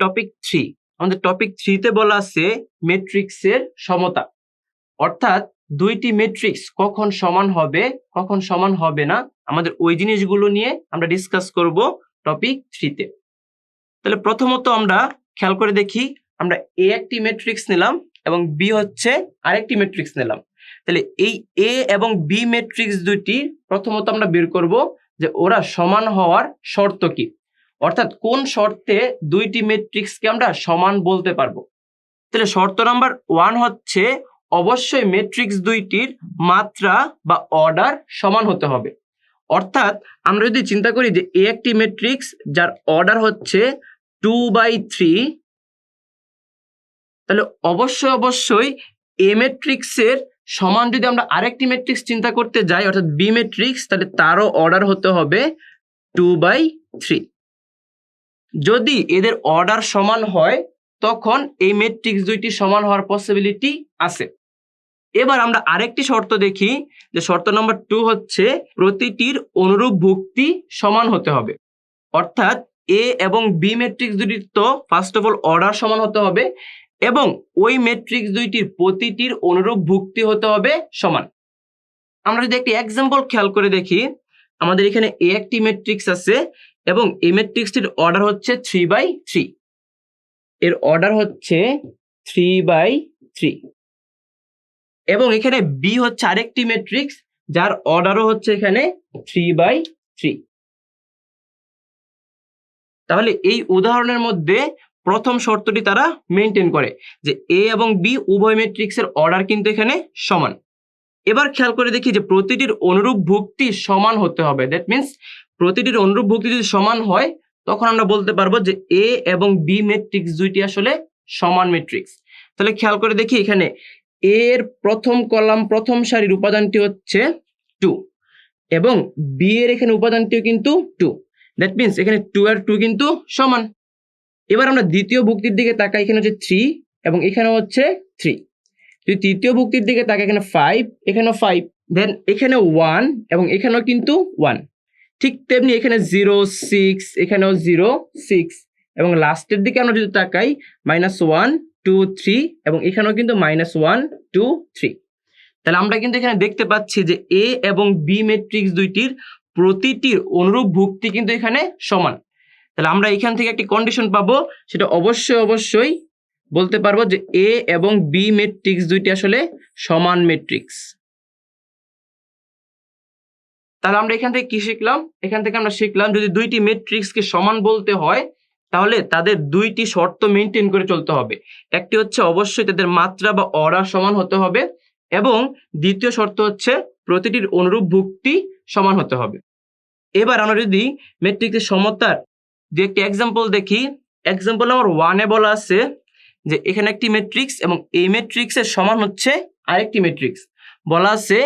Topic 3। আমাদের topic 3 তে বলা আছে ম্যাট্রিক্সের সমতা, অর্থাৎ দুইটি ম্যাট্রিক্স কখন সমান হবে কখন সমান হবে না, আমাদের ওই জিনিসগুলো নিয়ে আমরা ডিসকাস করব টপিক 3 তে। তাহলে প্রথমত আমরা খেয়াল করে দেখি, আমরা এ একটি ম্যাট্রিক্স নিলাম এবং বি হচ্ছে আরেকটি ম্যাট্রিক্স নিলাম। তাহলে এই এ এবং বি ম্যাট্রিক্স দুইটি প্রথমত আমরা বের করব যে ওরা সমান হওয়ার শর্ত কি, অর্থাৎ কোন শর্তে দুইটি ম্যাট্রিক্সকে আমরা সমান বলতে পারবো। তাহলে শর্ত নাম্বার 1 হচ্ছে অবশ্যই ম্যাট্রিক্স দুইটির মাত্রা বা অর্ডার সমান হতে হবে। অর্থাৎ আমরা যদি চিন্তা করি যে এ একটি ম্যাট্রিক্স যার অর্ডার হচ্ছে 2/3, তাহলে অবশ্যই এ ম্যাট্রিক্সের সমান যদি আমরা আরেকটি ম্যাট্রিক্স চিন্তা করতে যাই অর্থাৎ বি ম্যাট্রিক্স, তাহলে তারও অর্ডার হতে হবে 2/3। যদি এদের অর্ডার সমান হয় তখন এই ম্যাট্রিক্স দুইটি সমান হওয়ার পসিবিলিটি আছে। এবার আমরা আরেকটি শর্ত দেখি, যে শর্ত নম্বর 2 হচ্ছে প্রতিটির অনুরূপ ভুক্তি সমান হতে হবে। অর্থাৎ এ এবং বি ম্যাট্রিক্স দুটির তো ফার্স্ট অফ অল অর্ডার সমান হতে হবে এবং ওই ম্যাট্রিক্স দুইটির প্রতিটির অনুরূপ ভুক্তি হতে হবে সমান। আমরা যদি একটি এক্সাম্পল খেয়াল করে দেখি, আমাদের এখানে এ একটি ম্যাট্রিক্স আছে এবং এই ম্যাট্রিক্সটির অর্ডার হচ্ছে 3/3, এর অর্ডার হচ্ছে 3/3 এবং এখানে বি হচ্ছে আরেকটি ম্যাট্রিক্স যার অর্ডারও হচ্ছে এখানে 3/3। তাহলে এই উদাহরণের মধ্যে প্রথম শর্তটি তারা মেনটেন করে যে এ এবং বি উভয় ম্যাট্রিক্সের অর্ডার কিন্তু এখানে সমান। এবার খেয়াল করে দেখি যে প্রতিটির অনুরূপ ভুক্তি সমান হতে হবে। দ্যাট মিন্স প্রতিটির অনুরূপ ভুক্তি যদি সমান হয় তখন আমরা বলতে পারবো যে এ এবং বি ম্যাট্রিক্স দুইটি আসলে সমান ম্যাট্রিক্স। তাহলে খেয়াল করে দেখি, এখানে এর প্রথম কলাম প্রথম সারির উপাদানটি হচ্ছে 2 এবং বি এর এখানে উপাদানটিও কিন্তু 2। দ্যাট মিন্স এখানে 2 আর 2 কিন্তু সমান। এবার আমরা দ্বিতীয় ভুক্তির দিকে তাকাই, এখানে হচ্ছে 3 এবং এখানে হচ্ছে 3। যদি তৃতীয় ভুক্তির দিকে তাকাই, এখানে 5, এখানেও 5, দেন এখানে 1 এবং এখানেও কিন্তু 1। ঠিক তেমনি এখানে 0, 6, এখানেও 0, 6 এবং লাস্টের দিকে আমরা যদি তাকাই -1, 2, 3 এবং এখানেও কিন্তু -1, 2, 3। তাহলে আমরা কিন্তু এখানে দেখতে পাচ্ছি যে এ এবং বি ম্যাট্রিক্স দুইটির প্রতিটির অনুরূপ ভুক্তি কিন্তু এখানে সমান। তাহলে আমরা এখান থেকে একটি কন্ডিশন পাবো, সেটা অবশ্যই বলতে পারবো যে এ এবং বি ম্যাট্রিক্স দুইটি আসলে সমান ম্যাট্রিক্স। তাহলে আমরা এখান থেকে কি শিখলাম? এখান থেকে আমরা শিখলাম যদি দুইটি ম্যাট্রিক্সকে সমান বলতে হয় তাহলে তাদের দুইটি শর্ত মেনটেন করে চলতে হবে। একটি হচ্ছে অবশ্যই তাদের মাত্রা বা অর্ডার সমান হতে হবে এবং দ্বিতীয় শর্ত হচ্ছে প্রতিটির অনুরূপ ভুক্তি সমান হতে হবে। এবার আমরা যদি ম্যাট্রিক্সের সমতার যে একটি এক্সাম্পল দেখি, এক্সাম্পল নাম্বার 1 এ বলা আছে যে এখানে একটি ম্যাট্রিক্স এবং এই ম্যাট্রিক্সের সমান হচ্ছে আরেকটি ম্যাট্রিক্স, বলা আছে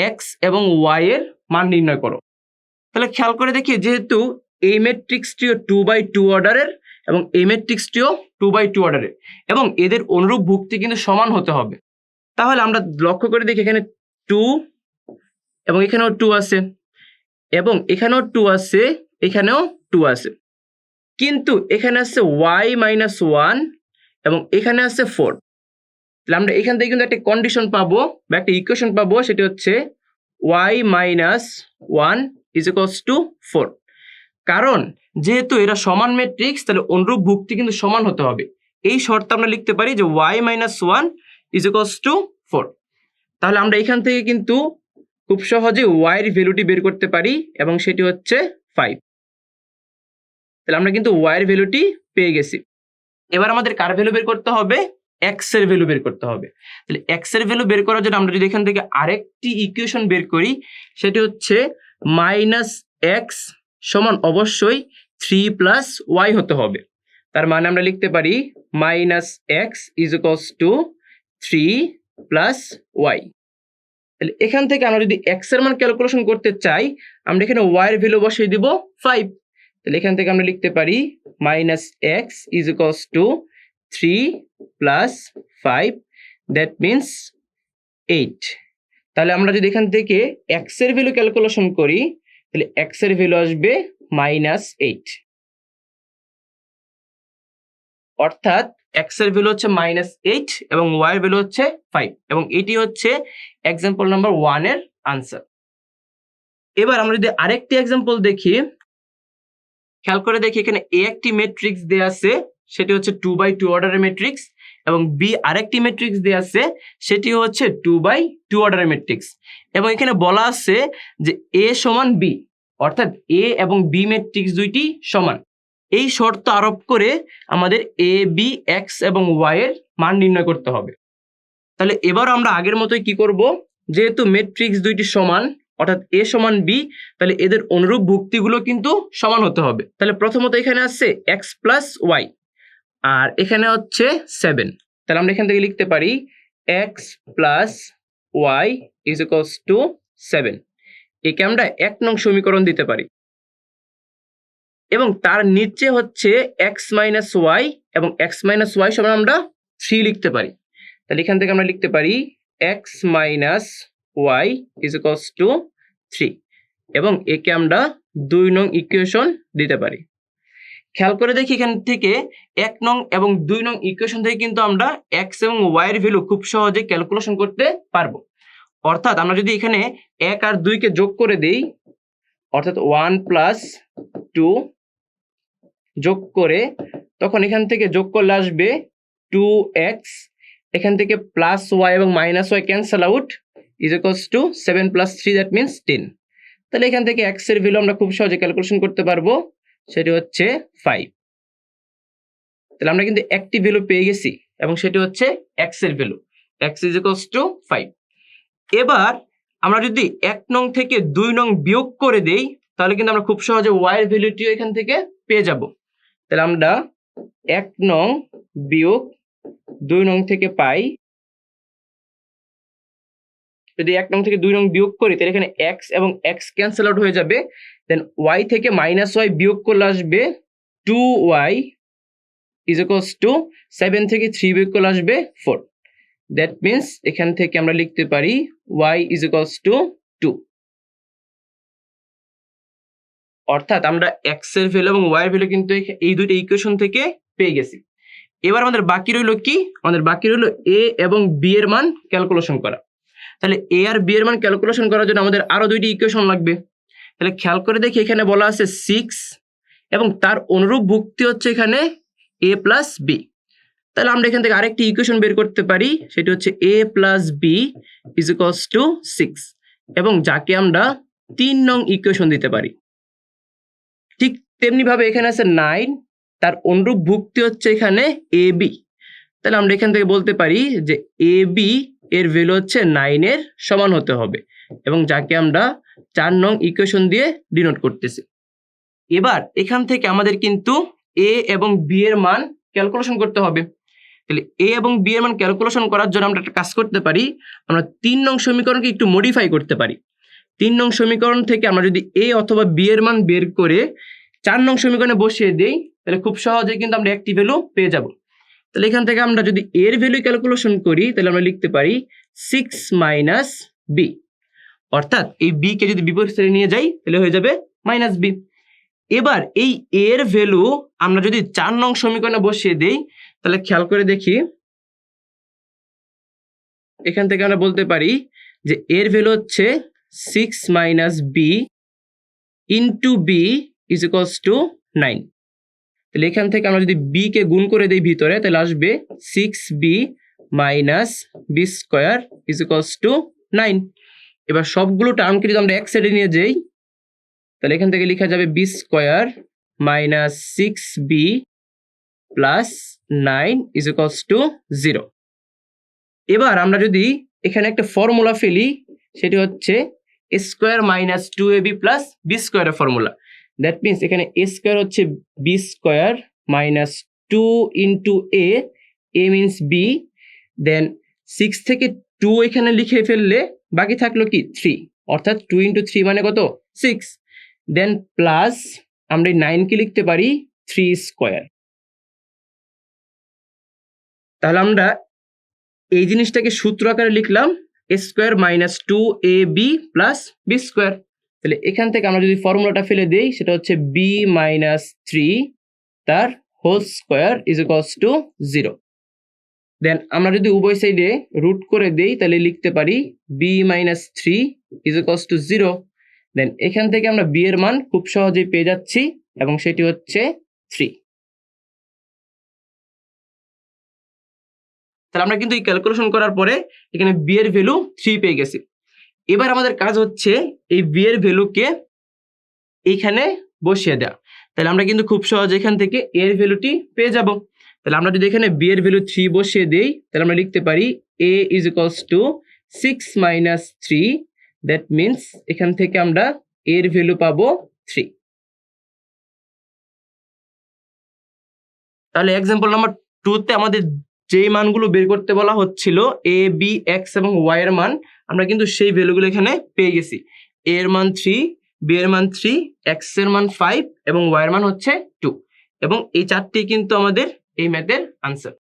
এক্স এবং ওয়াই এর মান নির্ণয় করো। তাহলে খেয়াল করে দেখি, যেহেতু এই ম্যাট্রিক্সটিও 2/2 অর্ডারের এবং এই ম্যাট্রিক্সটিও 2/2 অর্ডারের এবং এদের অনুরূপ ভুক্তি কিন্তু সমান হতে হবে। তাহলে আমরা লক্ষ্য করে দেখি, এখানে 2 এবং এখানেও 2 আছে এবং এখানেও 2 আছে, এখানেও 2 আছে, কিন্তু এখানে আছে y-1 এবং এখানে আছে 4। তাহলে আমরা এখান থেকে কিন্তু একটা কন্ডিশন পাবো বা একটা ইকুয়েশন পাবো, সেটা হচ্ছে y-1 = 4। কারণ যেহেতু এরা সমান ম্যাট্রিক্স তাহলে অনুরূপ ভুক্তি কিন্তু সমান হতে হবে। এই শর্ত আমরা লিখতে পারি যে y-1 = 4। তাহলে আমরা এখান থেকে কিন্তু খুব সহজে y এর ভ্যালুটি বের করতে পারি এবং সেটি হচ্ছে 5। তাহলে আমরা কিন্তু y এর ভ্যালুটি পেয়ে গেছি। এবার আমাদের কার ভ্যালু বের করতে হবে? x এর ভ্যালু বের করতে হবে। তাহলে x এর ভ্যালু বের করার জন্য আমরা যদি এখান থেকে আরেকটি ইকুয়েশন বের করি, সেটি হচ্ছে -x সমান অবশ্যই 3 + y হতে হবে। তার মানে আমরা লিখতে পারি -x = 3 + y। তাহলে এখান থেকে আমরা যদি x এর মান ক্যালকুলেশন করতে চাই, আমরা এখানে y এর ভ্যালু বসিয়ে দিব 5। তাহলে এখান থেকে আমরা লিখতে পারি -x = 3 + 5, দ্যাট মিন্স 8। তাহলে আমরা যদি এখান থেকে x এর ভ্যালু ক্যালকুলেশন করি তাহলে x এর ভ্যালু আসবে -8। অর্থাৎ এক্স এর ভ্যালু হচ্ছে -8 এবং ওয়াই এর ভ্যালু হচ্ছে 5 এবং এটি হচ্ছে এক্সাম্পল নাম্বার 1 এর আনসার। এবার আমরা যদি আরেকটি এক্সাম্পল দেখি, খেয়াল করে দেখি এখানে এ একটি ম্যাট্রিক্স দেয়া আছে, সেটি হচ্ছে 2x2 অর্ডারের ম্যাট্রিক্স এবং বি আরেকটি ম্যাট্রিক্স দেয়া আছে, সেটি হচ্ছে 2x2 অর্ডারের ম্যাট্রিক্স এবং এখানে বলা আছে যে এ সমান বি, অর্থাৎ এ এবং বি ম্যাট্রিক্স দুইটি সমান। এই শর্ত আরোপ করে আমাদের এ বি এক্স এবং ওয়াই এর মান নির্ণয় করতে হবে। তাহলে এবার আমরা আগের মতোই কি করব, যেহেতু ম্যাট্রিক্স দুইটি সমান অর্থাৎ এ সমান বি, তাহলে এদের অনুরূপ ভুক্তিগুলো কিন্তু সমান হতে হবে। তাহলে প্রথমত এখানে আছে এক্স প্লাস ওয়াই আর এখানে হচ্ছে 7, তাহলে আমরা এখান থেকে লিখতে পারি X plus Y is equals to 7। একে আমরা 1 নং সমীকরণ দিতে পারি এবং তার নিচে হচ্ছে এক্স মাইনাস ওয়াই এবং এক্স মাইনাস ওয়াই সমান আমরা 3 লিখতে পারি। তাহলে এখান থেকে আমরা লিখতে পারি X minus Y is equals to 3 এবং একে আমরা 2 নং ইকুয়েশন দিতে পারি। খেয়াল করে দেখি এখান থেকে 1 নং এবং 2 নং ইকুয়েশন থেকে কিন্তু আমরা এক্স এবং ওয়াই এর ভ্যালু খুব সহজে ক্যালকুলেশন করতে পারবো। অর্থাৎ আমরা যদি এখানে 1 আর 2 কে যোগ করে দেই, অর্থাৎ 1 প্লাস 2 যোগ করে, তখন এখান থেকে যোগ করলে আসবে 2x, এখান থেকে প্লাস ওয়াই এবং minus Y cancel out is equals to 7 plus 3 that means 10। তাহলে এখান থেকে x এর ভ্যালু আমরা খুব সহজে ক্যালকুলেশন করতে পারবো, সেটি হচ্ছে 5। তাহলে আমরা কিন্তু একটি ভ্যালু পেয়ে গেছি এবং সেটি হচ্ছে x এর value, x is equals two 5। এবার আমরা যদি 1 নং থেকে 2 নং বিয়োগ করে দেই, তাহলে কিন্তু আমরা খুব সহজে y এর ভ্যালুটিও এখান থেকে পেয়ে যাব। তাহলে আমরা 1 নং বিয়োগ 2 নং থেকে পাই, যদি 1 নং থেকে 2 নং বিয়োগ করি তাহলে এখানে x এবং x ক্যান্সেল আউট হয়ে যাবে, দেন y থেকে মাইনাস ওয়াই বিয়োগ করলে আসবে 2y ইজ ইকুয়ালস টু 7 থেকে 3 বিয়োগ করলে আসবে 4। দ্যাট মিনস এখান থেকে আমরা লিখতে পারি y ইজ ইকুয়ালস টু 2। অর্থাৎ আমরা x এর ভ্যালু এবং y এর ভ্যালু কিন্তু এই দুইটা ইকুয়েশন থেকে পেয়ে গেছি। এবার আমাদের বাকি রইল কি, আমাদের বাকি রইল a এবং b এর মান ক্যালকুলেশন করা। তাহলে a আর b এর মান ক্যালকুলেশন করার জন্য আমাদের আরো দুইটি ইকুয়েশন লাগবে। তাহলে খেয়াল করে দেখি এখানে বলা আছে 6 এবং তার অনুরূপ ভুক্তি হচ্ছে এখানে a প্লাস b। তাহলে আমরা এখান থেকে আরেকটি ইকুয়েশন বের করতে পারি, সেটি হচ্ছে a plus b is equals two 6 এবং যাকে আমরা 3 নং ইকুয়েশন দিতে পারি। ঠিক তেমনি ভাবে এখানে আছে 9, তার অনুরূপ ভুক্তি হচ্ছে এখানে ab। তাহলে আমরা এখান থেকে বলতে পারি যে ab এর ভ্যালু হচ্ছে 9 এর সমান হতে হবে এবং যাকে আমরা 4 নং ইকুয়েশন দিয়ে ডিনোট করতেছি। এবার এখান থেকে আমাদের কিন্তু a এবং b এর মান ক্যালকুলেশন করতে হবে। তাহলে a এবং b এর মান ক্যালকুলেশন করার জন্য আমরা একটা কাজ করতে পারি, আমরা 3 নং সমীকরণকে একটু মডিফাই করতে পারি। 3 নং সমীকরণ থেকে আমরা যদি a অথবা b এর মান বের করে 4 নং সমীকরণে বসিয়ে দেই, তাহলে খুব সহজেই কিন্তু আমরা একটি ভ্যালু পেয়ে যাব। তাহলে এখান থেকে আমরা যদি a এর ভ্যালু ক্যালকুলেশন করি, তাহলে আমরা লিখতে পারি 6 মাইনাস b, অর্থাৎ এই b কে যদি বিপরীত সাইডে নিয়ে যাই তাহলে হয়ে যাবে মাইনাস b। এবার এই a এর ভ্যালু আমরা যদি 4 নং সমীকরণে বসিয়ে দেই, তাহলে খেয়াল করে দেখি এখান থেকে আমরা বলতে পারি যে এর ভ্যালু হচ্ছে 6 minus b into b is equals two 9। তাহলে এখান থেকে আমরা যদি b কে গুণ করে দেই ভিতরে, তাহলে আসবে 6b minus b square is equals two 9। এবার সবগুলো টার্মকে যদি আমরা এক সাইডে নিয়ে যাই, তাহলে এখান থেকে লেখা যাবে b square minus 6b plus 9 is equals to 0। এবার আমরা যদি এখানে একটা ফর্মুলা ফেলি, সেটি হচ্ছে a square minus 2ab plus b স্কোয়ারের ফর্মুলা। দ্যাট মিনস এখানে a স্কোয়ার হচ্ছে b square minus 2 into a means b, দেন 6 থেকে 2 এখানে লিখে ফেললে বাকি থাকলো কি 3, অর্থাৎ 2 ইন্টু 3 মানে কত 6, দেন প্লাস আমরা এই 9 কে লিখতে পারি 3 স্কোয়ার। তাহলে আমরা এই জিনিসটাকে সূত্র আকারে লিখলাম a square minus 2ab plus b square. তাহলে এখান থেকে আমরা যদি ফর্মুলাটা ফেলে দেই, সেটা হচ্ছে b মাইনাস 3 তার whole square is equals to 0। Then আমরা যদি উভয় সাইডে রুট করে দেই তাহলে লিখতে পারি B minus 3 is equals to 0। Then এখান থেকে আমরা বি এর মান খুব সহজেই পেয়ে যাচ্ছি এবং সেটি হচ্ছে 3। তাহলে আমরা কিন্তু এই ক্যালকুলেশন করার পরে এখানে বি এর ভ্যালু 3 পেয়ে গেছি। এবার আমাদের কাজ হচ্ছে এই বি এর ভ্যালুকে এইখানে বসিয়ে দেওয়া। তাহলে আমরা কিন্তু খুব সহজে এখান থেকে এ এর ভ্যালুটি পেয়ে যাব। তাহলে আমরা যদি এখানে বি এর ভ্যালু 3 বসিয়ে দেই তাহলে আমরা লিখতে পারি a is equals two 6 minus 3। That means এখান থেকে আমরা এর ভ্যালু পাবো 3। তাহলে এক্সাম্পল নাম্বার 2 তে আমাদের যেই মানগুলো বের করতে বলা হচ্ছিল এ বি এক্স এবং ওয়াই এর মান, আমরা কিন্তু সেই ভ্যালুগুলো এখানে পেয়ে গেছি। এ এর মান 3, বি এর মান 3, এক্স এর মান 5 এবং ওয়াই এর মান হচ্ছে 2। এবং এই চারটি কিন্তু আমাদের এই ম্যাথের আনসার।